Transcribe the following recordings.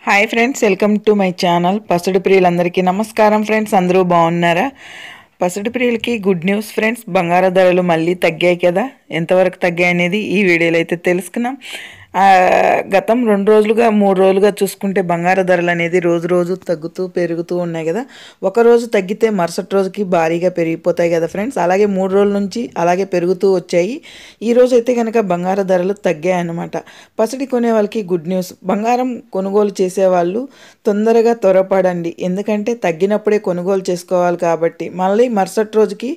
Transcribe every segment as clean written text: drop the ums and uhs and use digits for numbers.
Hi friends, welcome to my channel. పసుడు ప్రియులందరికీ నమస్కారం ఫ్రెండ్స్. అందరూ బాగున్నారా? పసుడు ప్రియులకి గుడ్ న్యూస్ ఫ్రెండ్స్. బంగారు ధరలు మళ్ళీ తగ్గాయి కదా. ఎంతవరకు తగ్గాయి అనేది ఈ వీడియోలో అయితే తెలుసుకున్నాం. గతం 2 రోజులుగా 3 రోజులుగా చూసుకుంటే బంగారు ధరలు అనేది రోజు రోజు తగ్గుతూ పెరుగుతూ ఉన్నాయి కదా. ఒక రోజు తగ్గితే మరుసటి రోజుకి భారీగా పెరిగిపోతాయి కదా ఫ్రెండ్స్. అలాగే 3 రోజుల నుంచి అలాగే పెరుగుతూ వచ్చాయి. ఈ రోజు అయితే కనుక బంగారు ధరలు తగ్గాయి అన్నమాట. పసిడి కొనే వాళ్ళకి గుడ్ న్యూస్. బంగారం కొనుగోలు చేసేవాళ్ళు తొందరగా త్వరపడండి, ఎందుకంటే తగ్గినప్పుడే కొనుగోలు చేసుకోవాలి కాబట్టి. మళ్ళీ మరుసటి రోజుకి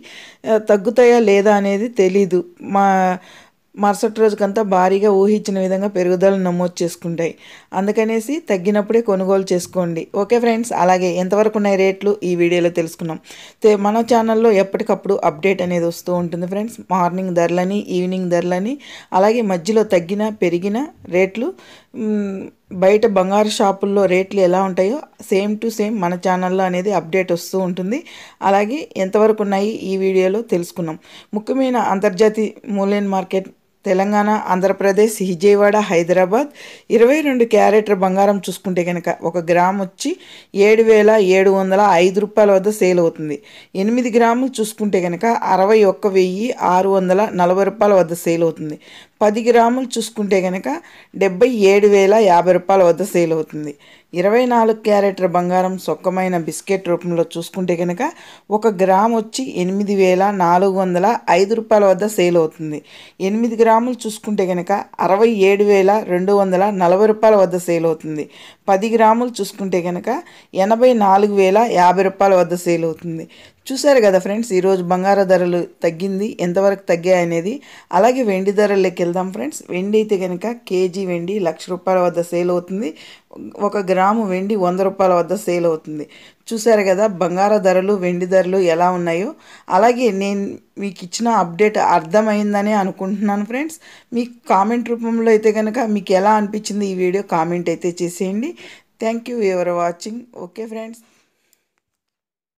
తగ్గుతాయా లేదా అనేది తెలీదు. మరుసటి రోజుకంతా భారీగా ఊహించిన విధంగా పెరుగుదల నమోదు చేసుకుంటాయి. అందుకనేసి తగ్గినప్పుడే కొనుగోలు చేసుకోండి. Okay friends. అలాగే ఎంతవరకు ఉన్నాయి రేట్లు ఈ వీడియోలో తెలుసుకున్నాం. మన ఛానల్లో ఎప్పటికప్పుడు అప్డేట్ అనేది వస్తూ ఉంటుంది ఫ్రెండ్స్. మార్నింగ్ ధరలని, ఈవినింగ్ ధరలని, అలాగే మధ్యలో తగ్గిన పెరిగిన రేట్లు, బయట బంగారు షాపుల్లో రేట్లు ఎలా ఉంటాయో సేమ్ టు సేమ్ మన ఛానల్లో అనేది అప్డేట్ వస్తూ ఉంటుంది. అలాగే ఎంతవరకు ఉన్నాయి ఈ వీడియోలో తెలుసుకున్నాం. ముఖ్యమైన అంతర్జాతీయ మూల్యం మార్కెట్ తెలంగాణ, ఆంధ్రప్రదేశ్, విజయవాడ, హైదరాబాద్ 22 క్యారెట్ల బంగారం చూసుకుంటే కనుక 1 గ్రామ్ వచ్చి 7,705 రూపాయల వద్ద సేల్ అవుతుంది. 8 గ్రాములు చూసుకుంటే కనుక 61,640 రూపాయల వద్ద సేల్ అవుతుంది. 10 గ్రాములు చూసుకుంటే కనుక 77,050 రూపాయల వద్ద సేల్ అవుతుంది. 24 క్యారెట్ల బంగారం సొక్కమైన బిస్కెట్ రూపంలో చూసుకుంటే కనుక 1 గ్రామ్ వచ్చి 8,405 రూపాయల వద్ద సేల్ అవుతుంది. 8 గ్రాములు చూసుకుంటే కనుక 67,240 రూపాయల వద్ద సేల్ అవుతుంది. 10 గ్రాములు చూసుకుంటే కనుక 84,050 రూపాయల వద్ద సేల్ అవుతుంది. చూసారు కదా ఫ్రెండ్స్, ఈరోజు బంగారు ధరలు తగ్గింది, ఎంతవరకు తగ్గాయి అనేది. అలాగే వెండి ధరల్లోకి వెళ్దాం ఫ్రెండ్స్. వెండి అయితే కనుక కేజీ వెండి 1,00,000 రూపాయల వద్ద సేల్ అవుతుంది. 1 గ్రాము వెండి 100 రూపాయల వద్ద సేల్ అవుతుంది. చూసారు కదా బంగారు ధరలు, వెండి ధరలు ఎలా ఉన్నాయో. అలాగే నేను మీకు ఇచ్చిన అప్డేట్ అర్థమైందని అనుకుంటున్నాను ఫ్రెండ్స్. మీకు కామెంట్ రూపంలో అయితే కనుక మీకు ఎలా అనిపించింది ఈ వీడియో కామెంట్ అయితే చేసేయండి. Thank you for watching. Okay friends.